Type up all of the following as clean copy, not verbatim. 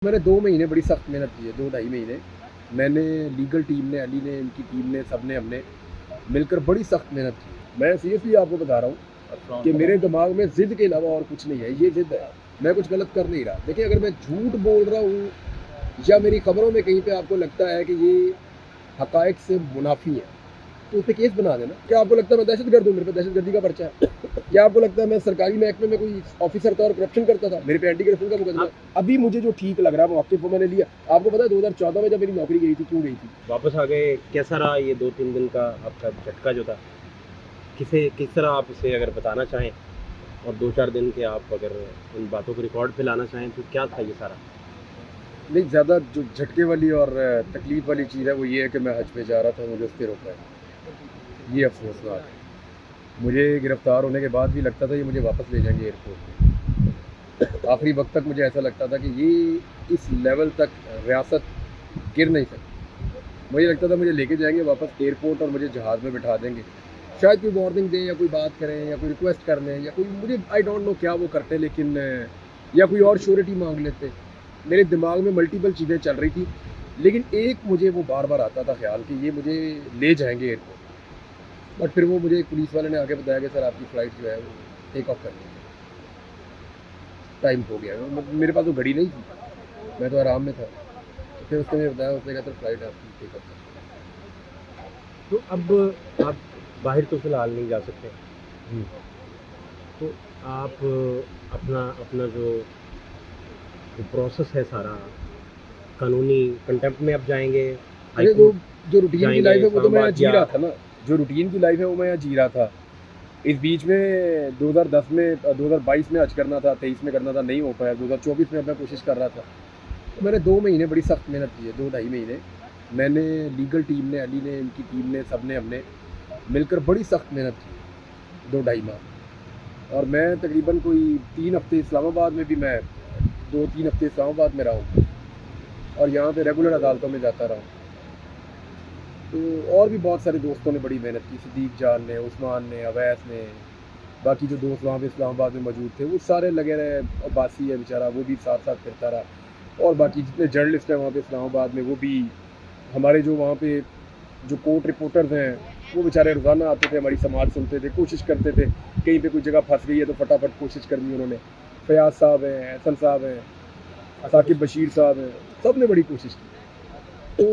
मैंने 2 महीने बड़ी सख्त मेहनत की है, 2 ढाई महीने। मैंने लीगल टीम ने, अली ने, इनकी टीम ने, सब ने, हमने मिलकर बड़ी सख्त मेहनत की है। मैं सीरियसली आपको बता रहा हूँ कि मेरे दिमाग में ज़िद के अलावा और कुछ नहीं है, ये ज़िद है। मैं कुछ गलत कर नहीं रहा। देखिए, अगर मैं झूठ बोल रहा हूँ या मेरी खबरों में कहीं पे आपको लगता है कि ये हक़ाइक़ से मुनाफ़ी है, तो उस पे केस बना देना। क्या आपको लगता है मैं दहशतगर्द हूँ? मेरे पे दहशतगर्दी का पर्चा है। क्या आपको लगता है मैं सरकारी महकमे में कोई ऑफिसर था और करप्शन करता था? मेरे पे एंटी करप्शन का मुकदमा है। अभी मुझे जो ठीक लग रहा है मौके वो मैंने लिया। आपको पता है 2014 में जब मेरी नौकरी गई थी, क्यों गई थी? वापस आ गए। कैसा रहा ये 2-3 दिन का आपका झटका जो था? किस तरह आप इसे अगर बताना चाहें और 2-4 दिन के आप अगर इन बातों को रिकॉर्ड पे लाना चाहें तो क्या था ये सारा? नहीं, ज़्यादा जो झटके वाली और तकलीफ वाली चीज़ है वो ये है कि मैं हज पे जा रहा था, मुझे उस पे रोका है। ये अफसोसनाक है। मुझे गिरफ्तार होने के बाद भी लगता था ये मुझे वापस ले जाएंगे एयरपोर्ट पे। आखिरी वक्त तक मुझे ऐसा लगता था कि ये इस लेवल तक रियासत गिर नहीं सकती। मुझे लगता था मुझे लेके जाएंगे वापस एयरपोर्ट और मुझे जहाज़ में बिठा देंगे। शायद कोई वार्निंग दें या कोई बात करें या कोई रिक्वेस्ट कर लें या कोई, मुझे आई डोंट नो क्या वो करते, लेकिन या कोई और श्योरिटी मांग लेते। मेरे दिमाग में मल्टीपल चीज़ें चल रही थी, लेकिन एक मुझे वो बार बार आता था ख्याल कि ये मुझे ले जाएंगे एयरपोर्ट। बट फिर वो मुझे एक पुलिस वाले ने आके बताया कि सर आपकी फ़्लाइट जो है वो टेक ऑफ करनी है, टाइम हो गया है। मेरे पास वो घड़ी नहीं थी, मैं तो आराम में था। तो फिर उसने मुझे बताया, उसने कहा सर फ़्लाइट आपकी टेक ऑफ करनी तो अब आप बाहर तो फ़िलहाल नहीं जा सकते। है। तो आप अपना अपना जो प्रोसेस है सारा कानूनी कंटेम्प्ट में अब जाएँगे, हाई अरे कोर्ट जो रूटीन की जाएँगे, लाइफ है वो तो मैं यहाँ इस्लामाबाद जी या रहा था ना। जो रूटीन की लाइफ है वो मैं यहाँ जी रहा था। इस बीच में 2010 में 2022 में हज करना था, 23 में करना था, नहीं हो पाया। 2024 में अब मैं कोशिश कर रहा था। तो मैंने 2 महीने बड़ी सख्त मेहनत की है, 2 ढाई महीने। मैंने लीगल टीम ने, अली ने, इनकी टीम ने, सब ने, हमने मिलकर बड़ी सख्त मेहनत की है, 2 ढाई माह। और मैं तकरीबन कोई 3 हफ्ते इस्लामाबाद में भी, मैं 2-3 हफ्ते इस्लामाबाद में रहा हूँ और यहाँ पे रेगुलर अदालतों में जाता रहा हूँ। तो और भी बहुत सारे दोस्तों ने बड़ी मेहनत की, सिद्दीक जान ने, उस्मान ने, अवैस ने, बाकी जो दोस्त वहाँ पे इस्लामाबाद में मौजूद थे वो सारे लगे रहे। अब्बासी है बेचारा, वो भी साथ साथ फिरता रहा। और बाकी जितने जर्नलिस्ट हैं वहाँ पे इस्लामाबाद में, वो भी हमारे जो वहाँ पे जो कोर्ट रिपोर्टर्स हैं वो बेचारे रोज़ाना आते थे, हमारी समाज सुनते थे, कोशिश करते थे। कहीं पे कोई जगह फंस गई है तो फटाफट कोशिश करनी उन्होंने। फयाज साहब हैं, हसन साहब हैं, साकिब बशीर साहब हैं, सब ने बड़ी कोशिश की। तो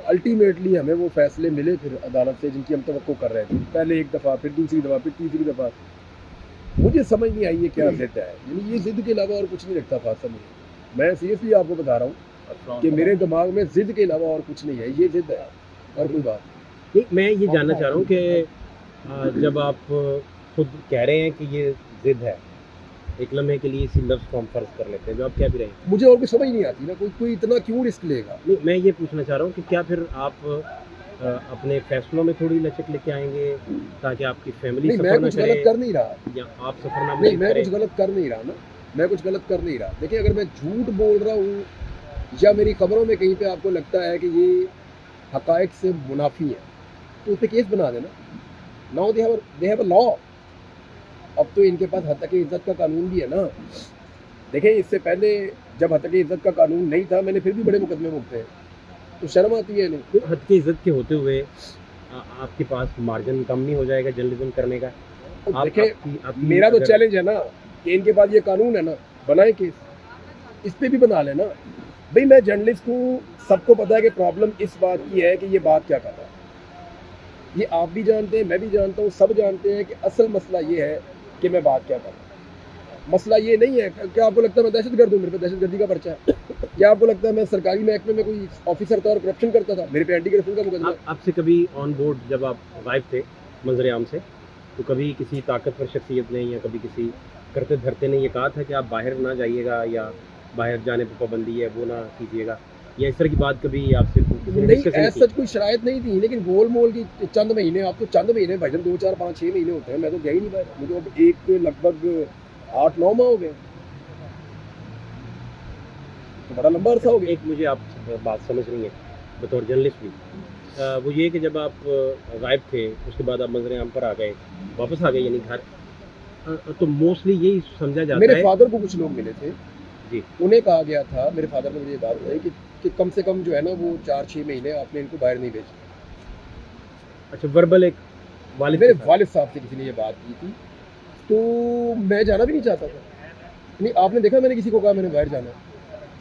अल्टीमेटली हमें वो फैसले मिले फिर अदालत से जिनकी हम तवक्को कर रहे थे। पहले एक दफ़ा, फिर दूसरी दफ़ा, फिर तीसरी दफ़ा। मुझे समझ नहीं आई ये क्या ज़िद है। यानी ये ज़िद के अलावा और कुछ नहीं लगता था समझ। मैं सीरियसली आपको बता रहा हूँ कि मेरे दिमाग में ज़िद के अलावा और कुछ नहीं है, ये ज़िद है और कोई बात नहीं, मैं ये जानना चाह रहा हूँ कि जब आप खुद कह रहे हैं कि ये ज़िद है, एक लम्हे के लिए इसी लफ्ज़ को हम फ़र्ज़ कर लेते हैं, जो आप कह भी रहे हैं। मुझे और कुछ समझ नहीं आती ना, कोई इतना क्यों रिस्क लेगा? नहीं, मैं ये पूछना चाह रहा हूँ कि क्या फिर आप अपने फ़ैसलों में थोड़ी लचक लेके आएँगे ताकि आपकी फ़ैमिली नहीं, सफ़र मैं ना कुछ गलत करे कर नहीं रहा। या आप सफ़रनामा नहीं, नहीं मैं करें? कुछ गलत कर नहीं रहा ना, मैं कुछ गलत कर नहीं रहा। देखिए, अगर मैं झूठ बोल रहा हूँ या मेरी खबरों में कहीं पे आपको लगता है कि ये हक़ाइक़ से मुनाफ़ी है, तो उस पे केस बना देना। Now they have a law. अब तो इनके पास हत्या की इज़्ज़त का कानून भी है ना। देखें, इससे पहले जब हत्या की इज़्ज़त का कानून नहीं था, मैंने फिर भी बड़े मुकदमे भुगते हैं, तो शर्म आती है नहीं? तो हद की इज़्ज़त के होते हुए आपके पास मार्जिन कम नहीं हो जाएगा जर्नलिज़्म करने का? तो आप देखें, आपकी मेरा तो अगर चैलेंज है ना कि इनके पास ये कानून है ना, बनाए केस, इस पे भी बना लेना। भई मैं जर्नलिस्ट हूँ, सबको पता है कि प्रॉब्लम इस बात की है कि ये बात क्या कर रहा है। ये आप भी जानते हैं, मैं भी जानता हूँ, सब जानते हैं कि असल मसला ये है कि मैं बात क्या कर रहा हूँ। मसला ये नहीं है, क्या आपको लगता है मैं दहशतगर्द हूँ? मेरे पे दहशतगर्दी का पर्चा है। क्या आपको लगता है मैं सरकारी महकमे में कोई ऑफिसर था और करप्शन करता था? मेरे पे एंटी करप्शन का मुकदमा है। आपसे कभी ऑन बोर्ड जब आप गायब थे मंजर-ए-आम से, तो कभी किसी ताकतवर शख्सियत ने या कभी किसी करते धरते ने ये कहा था कि आप बाहर ना जाइएगा या बाहर जाने पे पाबंदी है, वो ना कीजिएगा, या इस तरह की बात कभी आपसे किसी ने नहीं, डिस्कस नहीं ऐसा की? सच कोई शराइत नहीं थी, लेकिन गोल मोल की चंद महीने, आप तो चंद महीने भाईजान, 2 4 5 6 महीने होते हैं, मैं तो गया ही नहीं बाहर। मुझे अब एक लगभग 8-9 माह हो गए, तो बड़ा लंबा अरसा हो गया। एक मुझे आप बात समझ रही हैं बतौर जर्नलिस्ट भी, वो ये कि जब आप गायब थे उसके बाद आप मंजर-ए-आम पर आ गए, वापस आ गए यानी घर, तो मोस्टली यही समझा जाता मेरे है। फादर को कुछ लोग मिले थे जी। उन्हें कहा गया था, मेरे फादर ने मुझे ये बात बताई कि कम से कम जो है ना वो 4-6 महीने आपने इनको बाहर नहीं भेजना। अच्छा, वर्बल एक वालिद मेरे के साथ। वालिद साहब से किसी ने ये बात की थी, तो मैं जाना भी नहीं चाहता था। नहीं, आपने देखा मैंने किसी को कहा मैंने बाहर जाना है?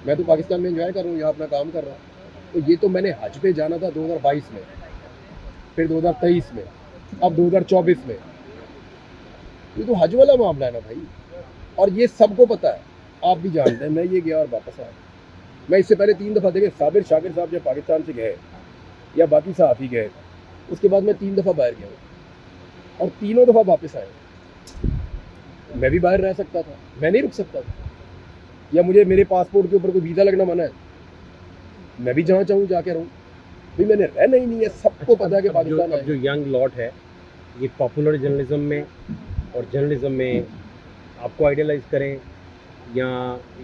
मैं तो पाकिस्तान में एंजॉय कर रहा हूँ, यहाँ अपना काम कर रहा हूँ। तो ये तो मैंने हज पे जाना था 2022 में, फिर 2023 में, अब 2024 में। ये तो हज वाला मामला है ना भाई, और ये सबको पता है, आप भी जानते हैं। मैं ये गया और वापस आया। मैं इससे पहले 3 दफ़ा देखे, साबिर शाकिर साहब जब पाकिस्तान से गए या बाकी सहाफ़ी गए, उसके बाद मैं 3 दफ़ा बाहर गया हूँ और तीनों दफ़ा वापस आया। मैं भी बाहर रह सकता था, मैं नहीं रुक सकता था, या मुझे मेरे पासपोर्ट के ऊपर कोई वीज़ा लगना मना है? मैं भी जहाँ चाहूँ जाके रहूँ। भाई मैंने रहना ही नहीं है, सबको पता है कि अब पाकिस्तान जो है। यंग लॉट है, ये पॉपुलर जर्नलिज्म में और जर्नलिज्म में आपको आइडियलाइज करें, या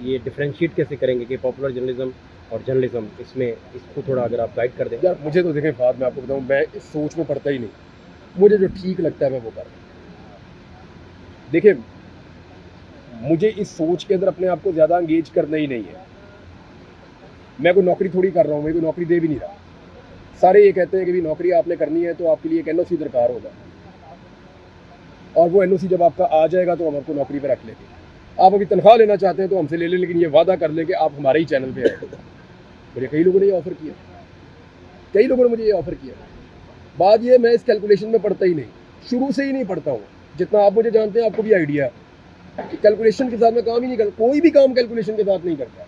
ये डिफरेंशिएट कैसे करेंगे कि पॉपुलर जर्नलिज्म और जर्नलिज्म, इसमें इसको थोड़ा अगर आप गाइड कर दें। यार मुझे तो देखें फाद, मैं आपको बताऊँ, मैं इस सोच में पड़ता ही नहीं। मुझे जो ठीक लगता है मैं वो कर रहा हूँ। देखिए, मुझे इस सोच के अंदर अपने आप को ज़्यादा एंगेज करना ही नहीं है। मैं कोई नौकरी थोड़ी कर रहा हूँ, मैं कोई नौकरी दे भी नहीं रहा। सारे ये कहते हैं कि भी नौकरी आपने करनी है तो आपके लिए एक एनओसी दरकार होगा, और वो एनओसी जब आपका आ जाएगा तो हम आपको नौकरी पर रख लेंगे। आप अभी तनख्वाह लेना चाहते हैं तो हमसे ले लें, लेकिन ये वादा कर लें कि आप हमारे ही चैनल पे आए। मुझे कई लोगों ने ये ऑफ़र किया, कई लोगों ने मुझे ये ऑफ़र किया। बात ये, मैं इस कैलकुलेशन में पढ़ता ही नहीं, शुरू से ही नहीं पढ़ता हूँ। जितना आप मुझे जानते हैं, आपको भी आइडिया है कि कैलकुलेशन के साथ मैं काम ही नहीं करता। कोई भी काम कैलकुलेशन के साथ नहीं करता।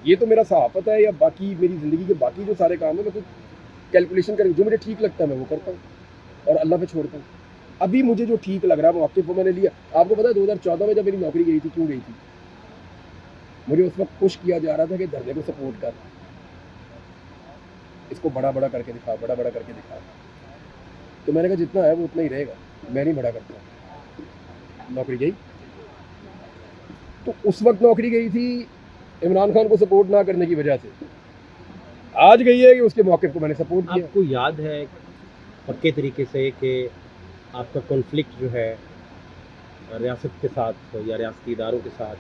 ये तो मेरा सहाफ़त है या बाकी मेरी ज़िंदगी के बाकी जो सारे काम है, मैं कुछ कैलकुलेशन कर, जो मुझे ठीक लगता है मैं वो करता हूँ और अल्लाह पे छोड़ता हूँ। अभी मुझे जो ठीक लग रहा है मौके वो मैंने लिया। आपको पता है 2014 में जब मेरी नौकरी गई थी, क्यों गई थी? मुझे उस वक्त पुश किया जा रहा था कि धरने को सपोर्ट कर, इसको बड़ा बड़ा करके दिखा, बड़ा बड़ा करके दिखा। तो मैंने कहा जितना है वो उतना ही रहेगा, मैं नहीं बड़ा करता। नौकरी गई, तो उस वक्त नौकरी गई थी इमरान खान को सपोर्ट ना करने की वजह से। आज गई है कि उसके मौके को मैंने सपोर्ट किया। आपको याद है पक्के तरीके से कि आपका कॉन्फ्लिक्ट जो है रियासत के साथ या रियासती इदारों के साथ,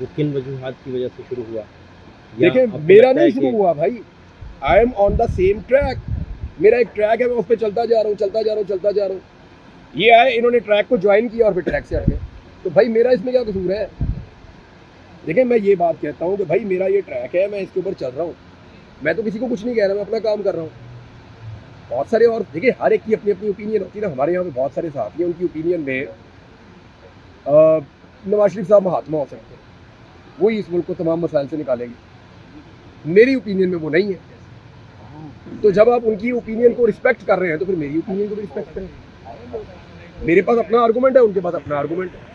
वो किन वजूहात की वजह से शुरू हुआ? या देखिए, आपको मेरा लगता है नहीं शुरू कि- हुआ भाई, I am on the same track. मेरा एक ट्रैक है, मैं उस पर चलता जा रहा हूँ, चलता जा रहा हूँ, चलता जा रहा हूँ। ये आए, इन्होंने ट्रैक को ज्वाइन किया और फिर ट्रैक से हट गए। तो भाई मेरा इसमें क्या कसूर है? देखिए, मैं ये बात कहता हूँ कि भाई मेरा ये ट्रैक है, मैं इसके ऊपर चल रहा हूँ। मैं तो किसी को कुछ नहीं कह रहा, मैं अपना काम कर रहा हूँ। बहुत सारे, और देखिए हर एक की अपनी अपनी ओपिनियन होती है ना। हमारे यहाँ पे बहुत सारे साथी हैं, उनकी ओपिनियन में नवाज शरीफ साहब महात्मा हो सकते हैं, वही इस मुल्क को तमाम मसाइल से निकालेंगे। मेरी ओपिनियन में वो नहीं है। तो जब आप उनकी ओपिनियन को रिस्पेक्ट कर रहे हैं तो फिर मेरी ओपिनियन को भी रिस्पेक्ट करें। मेरे पास अपना आर्गूमेंट है, उनके पास अपना आर्गूमेंट है।